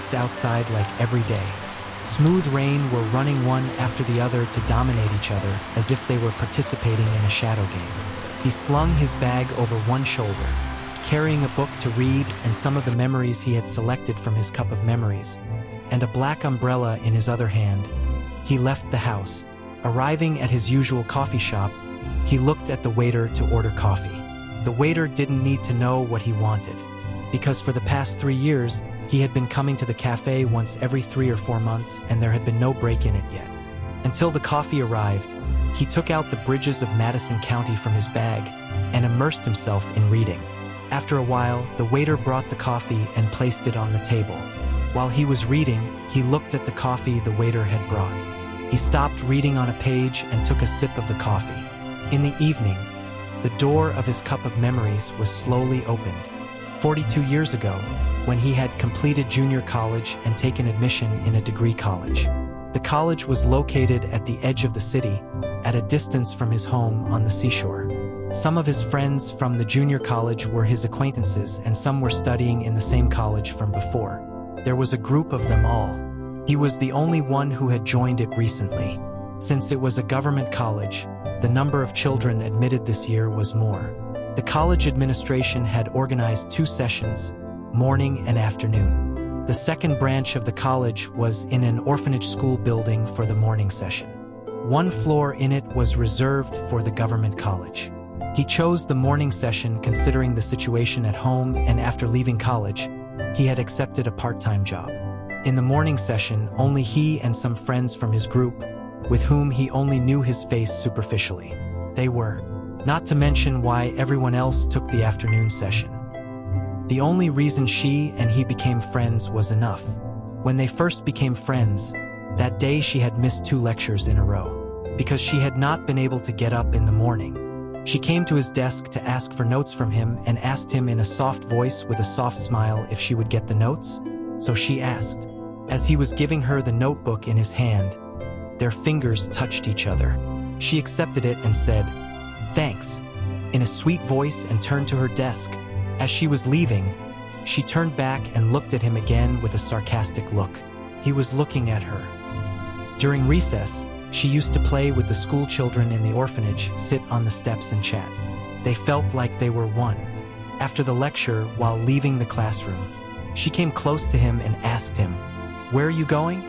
looked outside like every day. Smooth rain were running one after the other to dominate each other as if they were participating in a shadow game. He slung his bag over one shoulder, carrying a book to read and some of the memories he had selected from his cup of memories, and a black umbrella in his other hand. He left the house. Arriving at his usual coffee shop, he looked at the waiter to order coffee. The waiter didn't need to know what he wanted, because for the past 3 years, he had been coming to the cafe once every 3 or 4 months and there had been no break in it yet. Until the coffee arrived, he took out the Bridges of Madison County from his bag and immersed himself in reading. After a while, the waiter brought the coffee and placed it on the table. While he was reading, he looked at the coffee the waiter had brought. He stopped reading on a page and took a sip of the coffee. In the evening, the door of his cup of memories was slowly opened. 42 years ago, when he had completed junior college and taken admission in a degree college. The college was located at the edge of the city, at a distance from his home on the seashore. Some of his friends from the junior college were his acquaintances and some were studying in the same college from before. There was a group of them all. He was the only one who had joined it recently. Since it was a government college, the number of children admitted this year was more. The college administration had organized 2 sessions, morning and afternoon. The second branch of the college was in an orphanage school building for the morning session. 1 floor in it was reserved for the government college. He chose the morning session considering the situation at home, and after leaving college, he had accepted a part-time job. In the morning session, only he and some friends from his group, with whom he only knew his face superficially. They were, not to mention why everyone else took the afternoon session. The only reason she and he became friends was enough. When they first became friends, that day she had missed 2 lectures in a row, because she had not been able to get up in the morning. She came to his desk to ask for notes from him and asked him in a soft voice with a soft smile if she would get the notes. So she asked. As he was giving her the notebook in his hand, their fingers touched each other. She accepted it and said, "Thanks," in a sweet voice and turned to her desk. As she was leaving, she turned back and looked at him again with a sarcastic look. He was looking at her. During recess, she used to play with the school children in the orphanage, sit on the steps and chat. They felt like they were one. After the lecture, while leaving the classroom, she came close to him and asked him, "Where are you going?"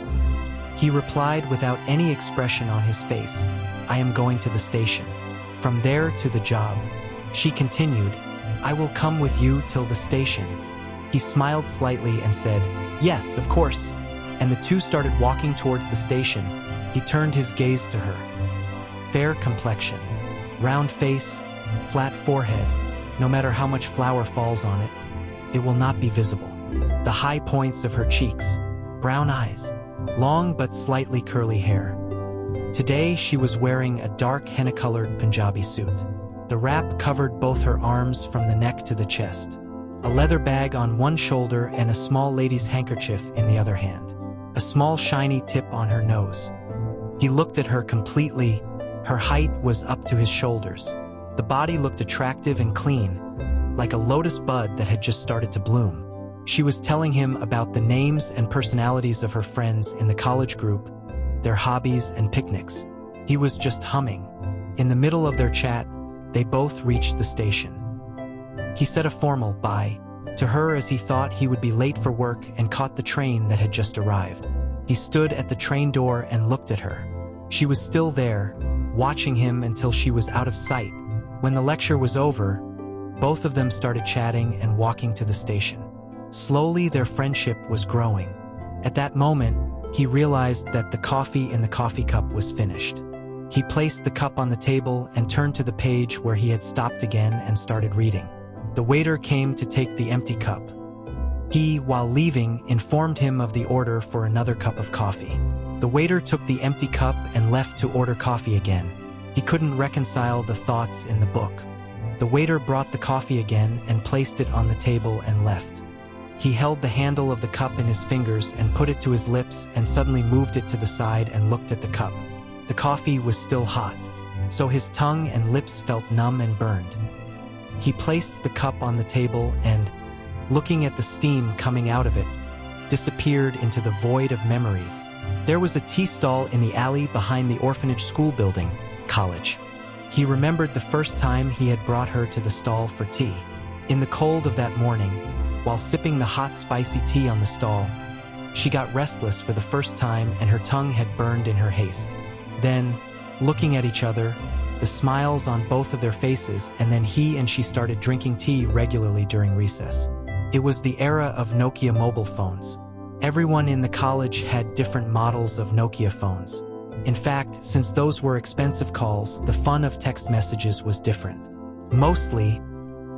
He replied without any expression on his face, "I am going to the station. From there to the job." She continued, "I will come with you till the station." He smiled slightly and said, "Yes, of course." And the two started walking towards the station. He turned his gaze to her. Fair complexion, round face, flat forehead. No matter how much flour falls on it, it will not be visible. The high points of her cheeks, brown eyes, long but slightly curly hair. Today she was wearing a dark henna-colored Punjabi suit. The wrap covered both her arms from the neck to the chest. A leather bag on one shoulder and a small lady's handkerchief in the other hand. A small shiny tip on her nose. He looked at her completely. Her height was up to his shoulders. The body looked attractive and clean, like a lotus bud that had just started to bloom. She was telling him about the names and personalities of her friends in the college group, their hobbies and picnics. He was just humming. In the middle of their chat, they both reached the station. He said a formal bye to her as he thought he would be late for work and caught the train that had just arrived. He stood at the train door and looked at her. She was still there, watching him until she was out of sight. When the lecture was over, both of them started chatting and walking to the station. Slowly, their friendship was growing. At that moment, he realized that the coffee in the coffee cup was finished. He placed the cup on the table and turned to the page where he had stopped again and started reading. The waiter came to take the empty cup. He, while leaving, informed him of the order for another cup of coffee. The waiter took the empty cup and left to order coffee again. He couldn't reconcile the thoughts in the book. The waiter brought the coffee again and placed it on the table and left. He held the handle of the cup in his fingers and put it to his lips and suddenly moved it to the side and looked at the cup. The coffee was still hot, so his tongue and lips felt numb and burned. He placed the cup on the table and, looking at the steam coming out of it, disappeared into the void of memories. There was a tea stall in the alley behind the orphanage school building, college. He remembered the first time he had brought her to the stall for tea. In the cold of that morning, while sipping the hot, spicy tea on the stall, she got restless for the first time and her tongue had burned in her haste. Then, looking at each other, the smiles on both of their faces, and then he and she started drinking tea regularly during recess. It was the era of Nokia mobile phones. Everyone in the college had different models of Nokia phones. In fact, since those were expensive calls, the fun of text messages was different. Mostly,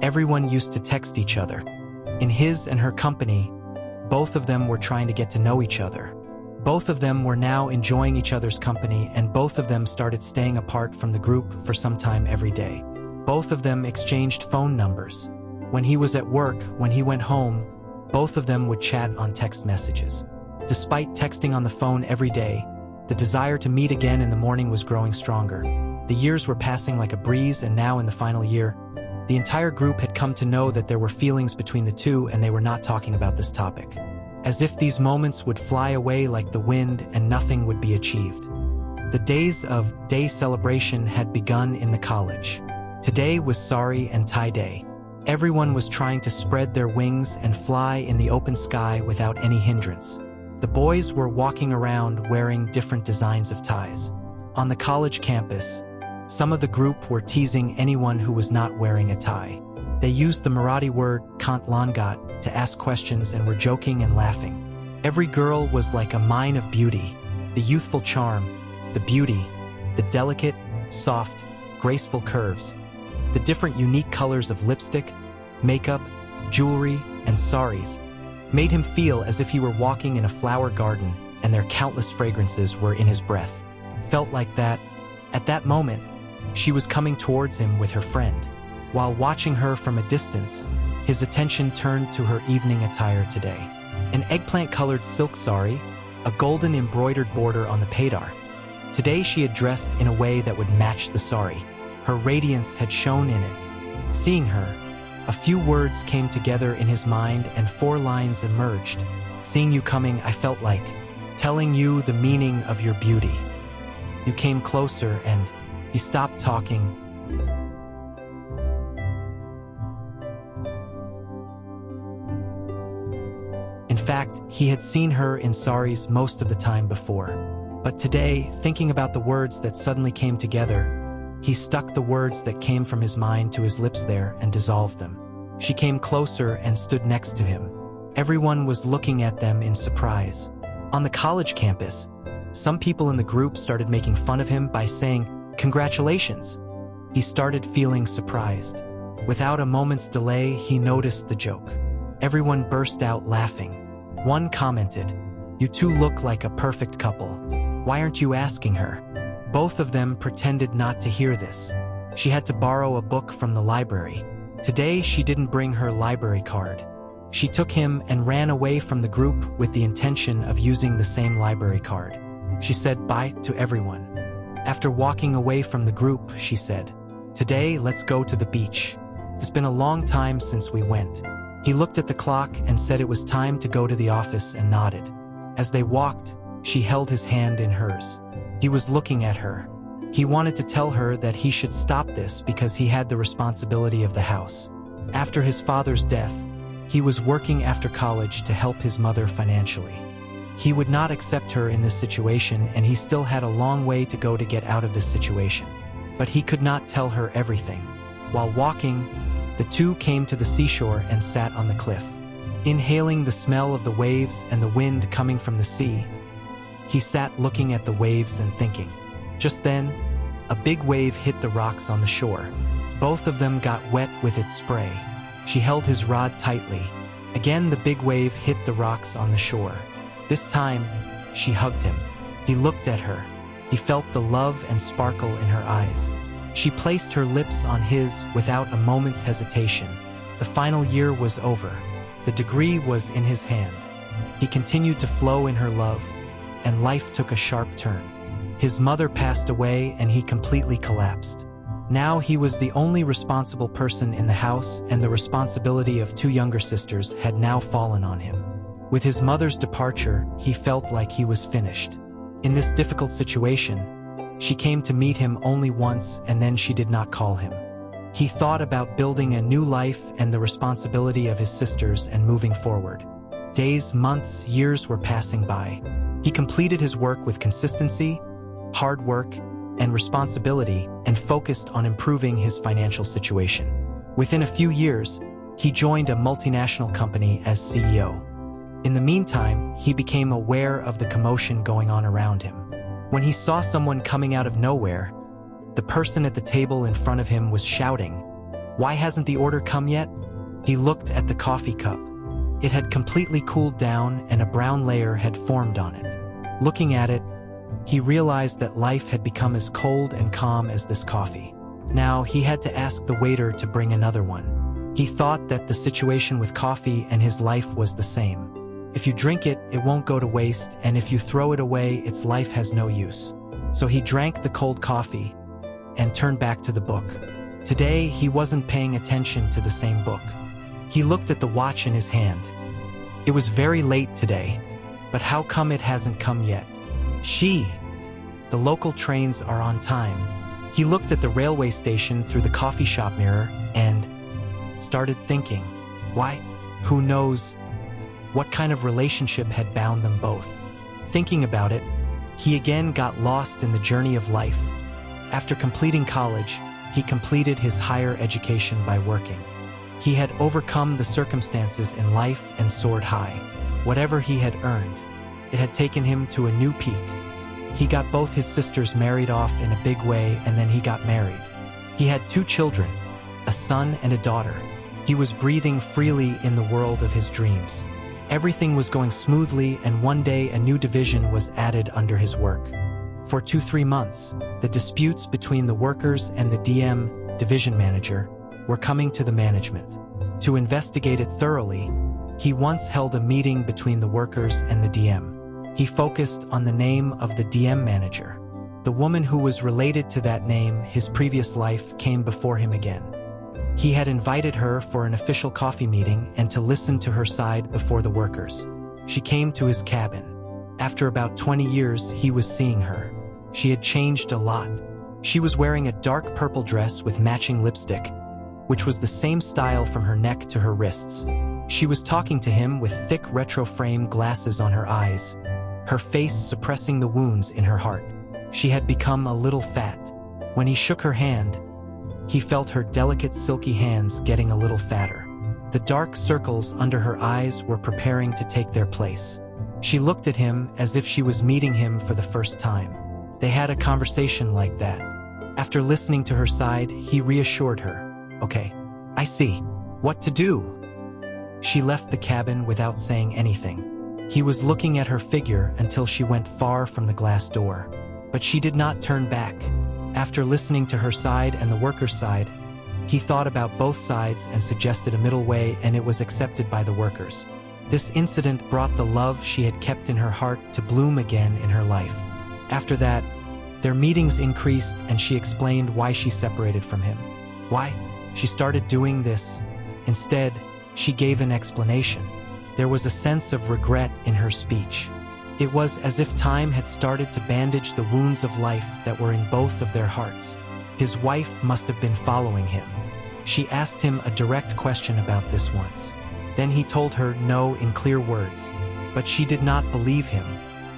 everyone used to text each other. In his and her company, both of them were trying to get to know each other. Both of them were now enjoying each other's company, and both of them started staying apart from the group for some time every day. Both of them exchanged phone numbers. When he was at work, when he went home, both of them would chat on text messages. Despite texting on the phone every day, the desire to meet again in the morning was growing stronger. The years were passing like a breeze, and now in the final year, the entire group had come to know that there were feelings between the two, and they were not talking about this topic. As if these moments would fly away like the wind and nothing would be achieved. The days of day celebration had begun in the college. Today was Sari and Tie Day. Everyone was trying to spread their wings and fly in the open sky without any hindrance. The boys were walking around wearing different designs of ties. On the college campus, some of the group were teasing anyone who was not wearing a tie. They used the Marathi word kant langat to ask questions and were joking and laughing. Every girl was like a mine of beauty, the youthful charm, the beauty, the delicate, soft, graceful curves, the different unique colors of lipstick, makeup, jewelry, and saris made him feel as if he were walking in a flower garden and their countless fragrances were in his breath. Felt like that, at that moment, she was coming towards him with her friend. While watching her from a distance, his attention turned to her evening attire today. An eggplant-colored silk sari, a golden embroidered border on the paidar. Today she had dressed in a way that would match the sari. Her radiance had shone in it. Seeing her, a few words came together in his mind and 4 lines emerged. Seeing you coming, I felt like telling you the meaning of your beauty. You came closer and he stopped talking. In fact, he had seen her in saris most of the time before. But today, thinking about the words that suddenly came together, he stuck the words that came from his mind to his lips there and dissolved them. She came closer and stood next to him. Everyone was looking at them in surprise. On the college campus, some people in the group started making fun of him by saying, "Congratulations." He started feeling surprised. Without a moment's delay, he noticed the joke. Everyone burst out laughing. One commented, "You two look like a perfect couple. Why aren't you asking her?" Both of them pretended not to hear this. She had to borrow a book from the library. Today, she didn't bring her library card. She took him and ran away from the group with the intention of using the same library card. She said bye to everyone. After walking away from the group, she said, "Today, let's go to the beach. It's been a long time since we went." He looked at the clock and said it was time to go to the office and nodded. As they walked, she held his hand in hers. He was looking at her. He wanted to tell her that he should stop this because he had the responsibility of the house. After his father's death, he was working after college to help his mother financially. He would not accept her in this situation, and he still had a long way to go to get out of this situation. But he could not tell her everything. While walking, the two came to the seashore and sat on the cliff. Inhaling the smell of the waves and the wind coming from the sea, he sat looking at the waves and thinking. Just then, a big wave hit the rocks on the shore. Both of them got wet with its spray. She held his rod tightly. Again, the big wave hit the rocks on the shore. This time, she hugged him. He looked at her. He felt the love and sparkle in her eyes. She placed her lips on his without a moment's hesitation. The final year was over. The degree was in his hand. He continued to flow in her love, and life took a sharp turn. His mother passed away and he completely collapsed. Now he was the only responsible person in the house, and the responsibility of 2 younger sisters had now fallen on him. With his mother's departure, he felt like he was finished. In this difficult situation, she came to meet him only once and then she did not call him. He thought about building a new life and the responsibility of his sisters and moving forward. Days, months, years were passing by. He completed his work with consistency, hard work, and responsibility and focused on improving his financial situation. Within a few years, he joined a multinational company as CEO. In the meantime, he became aware of the commotion going on around him. When he saw someone coming out of nowhere, the person at the table in front of him was shouting, "Why hasn't the order come yet?" He looked at the coffee cup. It had completely cooled down and a brown layer had formed on it. Looking at it, he realized that life had become as cold and calm as this coffee. Now he had to ask the waiter to bring another one. He thought that the situation with coffee and his life was the same. If you drink it, it won't go to waste, and if you throw it away, its life has no use. So he drank the cold coffee and turned back to the book. Today, he wasn't paying attention to the same book. He looked at the watch in his hand. It was very late today, but how come it hasn't come yet? The local trains are on time. He looked at the railway station through the coffee shop mirror and started thinking, why? Who knows what kind of relationship had bound them both? Thinking about it, he again got lost in the journey of life. After completing college, he completed his higher education by working. He had overcome the circumstances in life and soared high. Whatever he had earned, it had taken him to a new peak. He got both his sisters married off in a big way, and then he got married. He had 2 children, a son and a daughter. He was breathing freely in the world of his dreams. Everything was going smoothly, and one day a new division was added under his work. For 2-3 months, the disputes between the workers and the DM, division manager, were coming to the management. To investigate it thoroughly, he once held a meeting between the workers and the DM. He focused on the name of the DM manager. The woman who was related to that name, his previous life, came before him again. He had invited her for an official coffee meeting and to listen to her side before the workers. She came to his cabin. After about 20 years, he was seeing her. She had changed a lot. She was wearing a dark purple dress with matching lipstick, which was the same style from her neck to her wrists. She was talking to him with thick retro frame glasses on her eyes, her face suppressing the wounds in her heart. She had become a little fat. When he shook her hand, he felt her delicate silky hands getting a little fatter. The dark circles under her eyes were preparing to take their place. She looked at him as if she was meeting him for the first time. They had a conversation like that. After listening to her side, he reassured her. "Okay, I see. What to do?" She left the cabin without saying anything. He was looking at her figure until she went far from the glass door. But she did not turn back. After listening to her side and the workers' side, he thought about both sides and suggested a middle way, and it was accepted by the workers. This incident brought the love she had kept in her heart to bloom again in her life. After that, their meetings increased and she explained why she separated from him. Why she started doing this. Instead, she gave an explanation. There was a sense of regret in her speech. It was as if time had started to bandage the wounds of life that were in both of their hearts. His wife must have been following him. She asked him a direct question about this once. Then he told her no in clear words, but she did not believe him.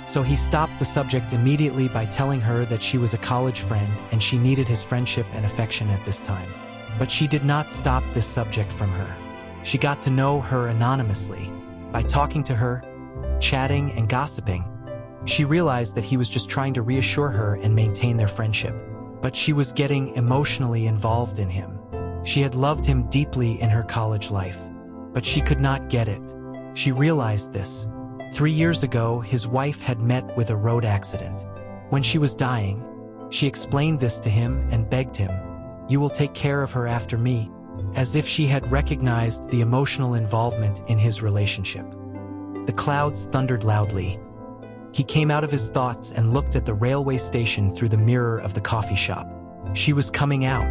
So he stopped the subject immediately by telling her that she was a college friend and she needed his friendship and affection at this time. But she did not stop this subject from her. She got to know her anonymously. By talking to her, chatting and gossiping, she realized that he was just trying to reassure her and maintain their friendship. But she was getting emotionally involved in him. She had loved him deeply in her college life, but she could not get it. She realized this. 3 years ago, his wife had met with a road accident. When she was dying, she explained this to him and begged him, "You will take care of her after me," as if she had recognized the emotional involvement in his relationship. The clouds thundered loudly. He came out of his thoughts and looked at the railway station through the mirror of the coffee shop. She was coming out.